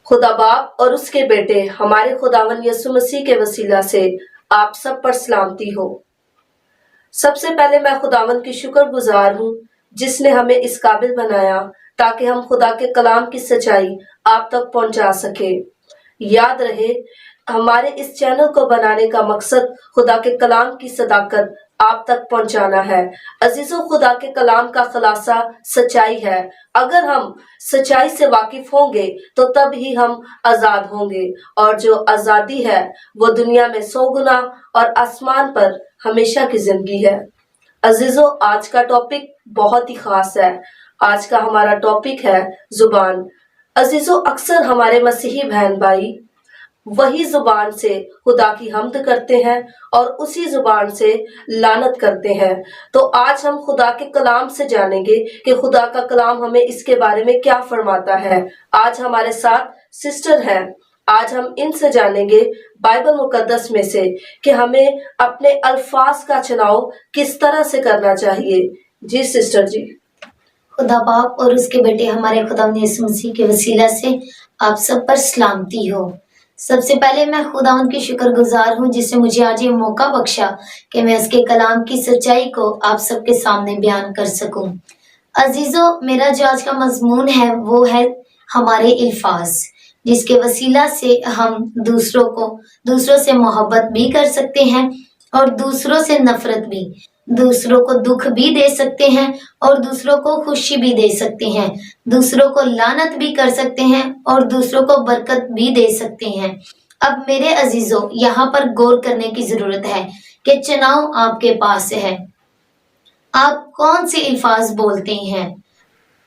खुदा बाप और उसके बेटे हमारे खुदावन यसु मसीह के वसीला से आप सब पर सलामती हो। सबसे पहले मैं खुदावन की शुक्रगुजार हूँ जिसने हमें इस काबिल बनाया ताकि हम खुदा के कलाम की सच्चाई आप तक पहुंचा सके। याद रहे, हमारे इस चैनल को बनाने का मकसद खुदा के कलाम की सदाकत आप तक पहुंचाना है। अजीजों, खुदा के कलाम का खुलासा सच्चाई है। अगर हम सच्चाई से वाकिफ होंगे तो तब ही हम आजाद होंगे, और जो आजादी है वो दुनिया में 100 गुना और आसमान पर हमेशा की जिंदगी है। अजीजों, आज का टॉपिक बहुत ही खास है। आज का हमारा टॉपिक है जुबान। अजीजों, अक्सर हमारे मसीही बहन भाई वही जुबान से खुदा की हम्द करते हैं और उसी जुबान से लानत करते हैं। तो आज हम खुदा के कलाम से जानेंगे कि खुदा का कलाम हमें इसके बारे में क्या फरमाता है। आज हमारे साथ सिस्टर हैं। आज हम इनसे जानेंगे बाइबल मुकद्दस में से कि हमें अपने अल्फाज का चुनाव किस तरह से करना चाहिए। जी सिस्टर जी। खुदा बाप और उसके बेटे हमारे खुदा यीशु मसीह के वसीला से आप सब पर सलामती हो। सबसे पहले मैं खुदावंद की शुक्रगुजार हूँ जिसने मुझे आज ये मौका बख्शा कि मैं उसके कलाम की सच्चाई को आप सबके सामने बयान कर सकूं। अजीजों, मेरा जो आज का मजमून है वो है हमारे अल्फाज, जिसके वसीला से हम दूसरों से मोहब्बत भी कर सकते हैं और दूसरों से नफरत भी, दूसरों को दुख भी दे सकते हैं और दूसरों को खुशी भी दे सकते हैं, दूसरों को लानत भी कर सकते हैं और दूसरों को बरकत भी दे सकते हैं। अब मेरे अजीजों, यहाँ पर गौर करने की जरूरत है कि चुनाव आपके पास है। आप कौन से अल्फाज बोलते हैं?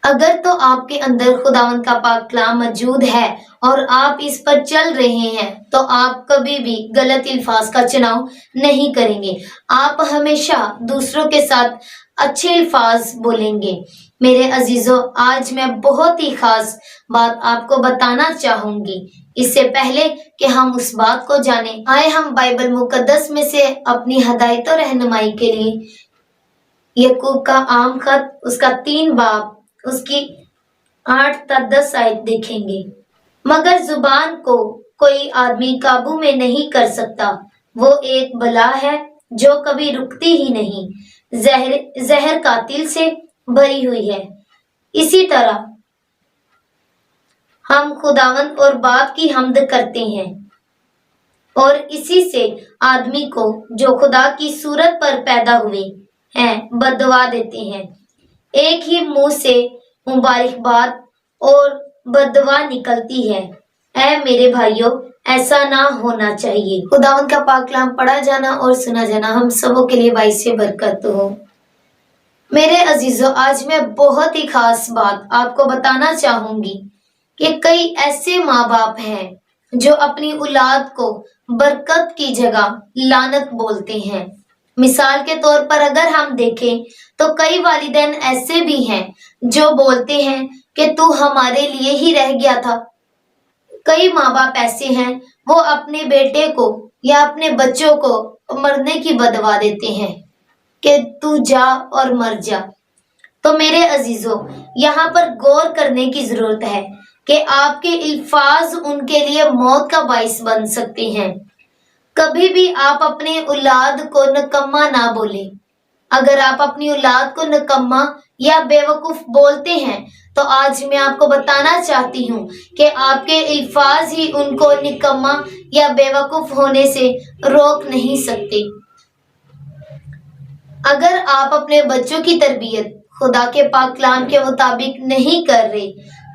अगर तो आपके अंदर खुदावंद का पाक कलाम मौजूद है और आप इस पर चल रहे हैं तो आप कभी भी गलत अल्फाज का चुनाव नहीं करेंगे। आप हमेशा दूसरों के साथ अच्छे अल्फाज बोलेंगे। मेरे अजीजों, आज मैं बहुत ही खास बात आपको बताना चाहूंगी। इससे पहले कि हम उस बात को जाने, आए हम बाइबल मुकद्दस में से अपनी हदायत और रहनुमाई के लिए याकूब का आम खत उसका 3 बाब उसकी 8 तक 10 आयत देखेंगे। मगर जुबान को कोई आदमी काबू में नहीं कर सकता, वो एक बला है जो कभी रुकती ही नहीं, जहर कातिल से भरी हुई है। इसी तरह हम खुदावंद और बाप की हम्द करते हैं और इसी से आदमी को जो खुदा की सूरत पर पैदा हुए हैं बददुआ देते हैं। एक ही मुंह से मुबारकबाद और बददुआ निकलती है। ऐ मेरे भाइयों, ऐसा ना होना चाहिए। खुदावंद का पाक कलाम पढ़ा जाना और सुना जाना हम सबों के लिए बाइस बरकत हो। मेरे अजीजों, आज मैं बहुत ही खास बात आपको बताना चाहूंगी कि कई ऐसे माँ बाप हैं जो अपनी औलाद को बरकत की जगह लानत बोलते हैं। मिसाल के तौर पर अगर हम देखें तो कई वालिदैन ऐसे भी हैं जो बोलते हैं कि तू हमारे लिए ही रह गया था। कई माँ बाप ऐसे हैं वो अपने बेटे को या अपने बच्चों को मरने की बदवा देते हैं कि तू जा और मर जा। तो मेरे अजीजों, यहाँ पर गौर करने की जरूरत है कि आपके अल्फाज उनके लिए मौत का बाइस बन सकते हैं। कभी भी आप अपने औलाद को निकम्मा ना बोले। अगर आप अपनी औलाद को निकम्मा या बेवकूफ बोलते हैं तो आज मैं आपको बताना चाहती हूँ कि आपके अल्फाज ही उनको निकम्मा या बेवकूफ होने से रोक नहीं सकते। अगर आप अपने बच्चों की तरबियत खुदा के पाक कलाम के मुताबिक नहीं कर रहे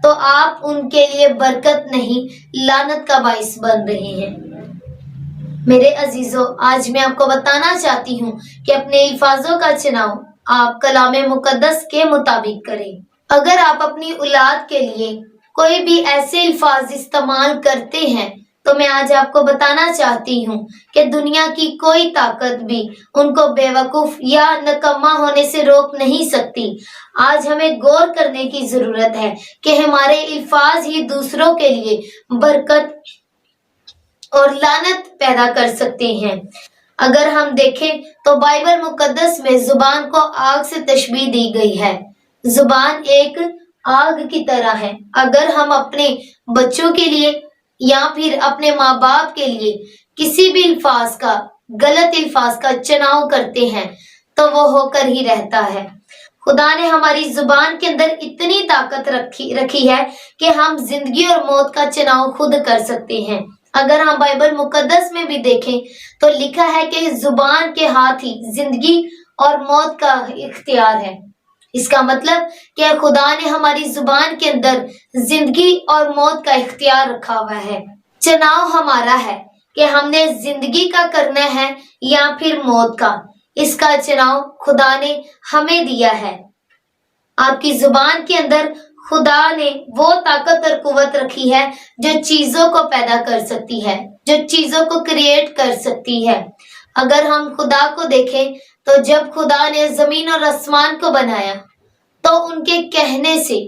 तो आप उनके लिए बरकत नहीं, लानत का बाइस बन रहे हैं। मेरे अजीजों, आज मैं आपको बताना चाहती हूँ कि अपने अल्फाजों का चुनाव आप कलाम मुकद्दस के मुताबिक करें। अगर आप अपनी औलाद के लिए कोई भी ऐसे अल्फाज इस्तेमाल करते हैं तो मैं आज आपको बताना चाहती हूँ कि दुनिया की कोई ताकत भी उनको बेवकूफ या निकम्मा होने से रोक नहीं सकती। आज हमें गौर करने की जरूरत है कि हमारे अल्फाज ही दूसरों के लिए बरकत और लानत पैदा कर सकते हैं। अगर हम देखें तो बाइबल मुकद्दस में जुबान को आग से तशबीह दी गई है। जुबान एक आग की तरह है। अगर हम अपने बच्चों के लिए या फिर अपने माँ बाप के लिए किसी भी अल्फाज का, गलत अल्फाज का चुनाव करते हैं तो वो होकर ही रहता है। खुदा ने हमारी जुबान के अंदर इतनी ताकत रखी है कि हम जिंदगी और मौत का चुनाव खुद कर सकते हैं। अगर हम बाइबल मुकद्दस में भी देखें तो लिखा है कि जुबान के हाथ ही जिंदगी और मौत का इख्तियार है। इसका मतलब कि खुदा ने हमारी जुबान के अंदर जिंदगी और मौत का इख्तियार रखा हुआ है। चुनाव हमारा है कि हमने जिंदगी का करना है या फिर मौत का। इसका चुनाव खुदा ने हमें दिया है। आपकी जुबान के अंदर खुदा ने वो ताकत और कुव्वत रखी है जो चीजों को पैदा कर सकती है, जो चीजों को क्रिएट कर सकती है। अगर हम खुदा को देखें तो जब खुदा ने जमीन और आसमान को बनाया तो उनके कहने से,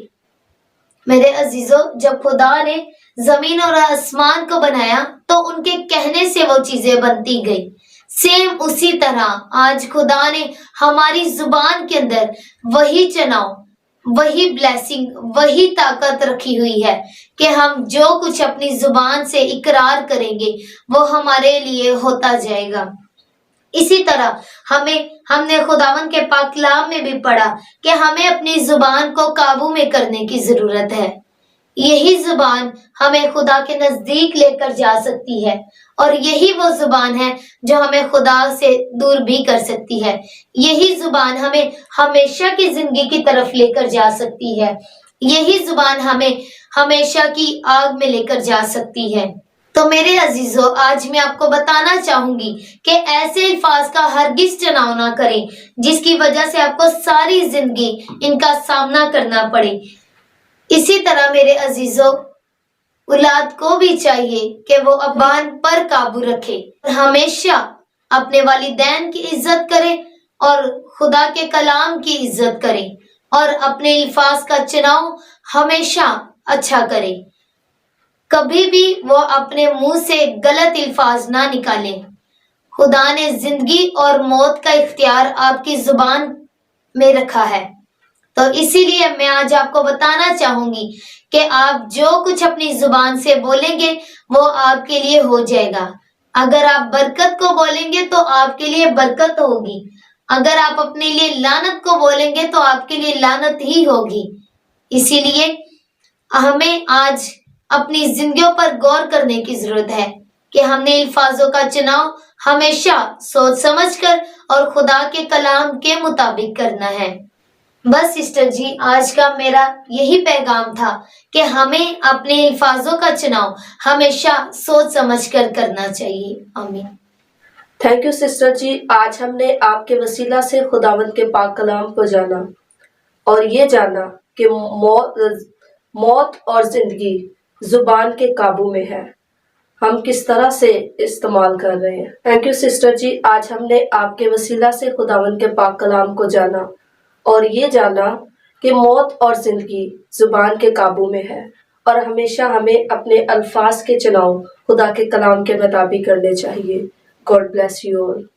मेरे अजीजों, जब खुदा ने जमीन और आसमान को बनाया तो उनके कहने से वो चीजें बनती गई। सेम उसी तरह आज खुदा ने हमारी जुबान के अंदर वही चुनाव, वही ब्लेसिंग, वही ताकत रखी हुई है कि हम जो कुछ अपनी जुबान से इकरार करेंगे वो हमारे लिए होता जाएगा। इसी तरह हमने खुदावन के पाक कलाम में भी पढ़ा कि हमें अपनी जुबान को काबू में करने की जरूरत है। यही जुबान हमें खुदा के नजदीक लेकर जा सकती है और यही वो जुबान है जो हमें खुदा से दूर भी कर सकती है। यही जुबान हमें हमेशा की जिंदगी की तरफ लेकर जा सकती है। यही जुबान हमें हमेशा की आग में लेकर जा सकती है। तो मेरे अजीजों, आज मैं आपको बताना चाहूंगी कि ऐसे अल्फाज का हरगिज चुनाव ना करें जिसकी वजह से आपको सारी जिंदगी इनका सामना करना पड़े। इसी तरह मेरे अजीजों, औलाद को भी चाहिए कि वो अबान पर काबू रखे, हमेशा अपने वालिदैन की इज्जत करे और खुदा के कलाम की इज्जत करे और अपने अल्फाज का चुनाव हमेशा अच्छा करे। कभी भी वो अपने मुंह से गलत अल्फाज ना निकाले। खुदा ने जिंदगी और मौत का इख्तियार आपकी जुबान में रखा है। तो इसीलिए मैं आज आपको बताना चाहूंगी कि आप जो कुछ अपनी जुबान से बोलेंगे वो आपके लिए हो जाएगा। अगर आप बरकत को बोलेंगे तो आपके लिए बरकत होगी। अगर आप अपने लिए लानत को बोलेंगे तो आपके लिए लानत ही होगी। इसीलिए हमें आज अपनी जिंदगियों पर गौर करने की जरूरत है कि हमने अल्फाजों का चुनाव हमेशा सोच समझकर और खुदा के कलाम के मुताबिक करना है। बस सिस्टर जी, आज का मेरा यही पैगाम था कि हमें अपने अल्फाजों का चुनाव हमेशा सोच समझकर करना चाहिए। आमीन। थैंक यू सिस्टर जी। आज हमने आपके वसीला से खुदावंद के पाक कलाम को जाना और ये जाना कि मौत और जिंदगी जुबान के काबू में है। हम किस तरह से इस्तेमाल कर रहे हैं। थैंक यू सिस्टर जी। आज हमने आपके वसीला से खुदावंद के पाक कलाम को जाना और ये जाना कि मौत और जिंदगी जुबान के काबू में है और हमेशा हमें अपने अल्फाज के चुनाव खुदा के कलाम के मुताबिक करने चाहिए। God bless you all.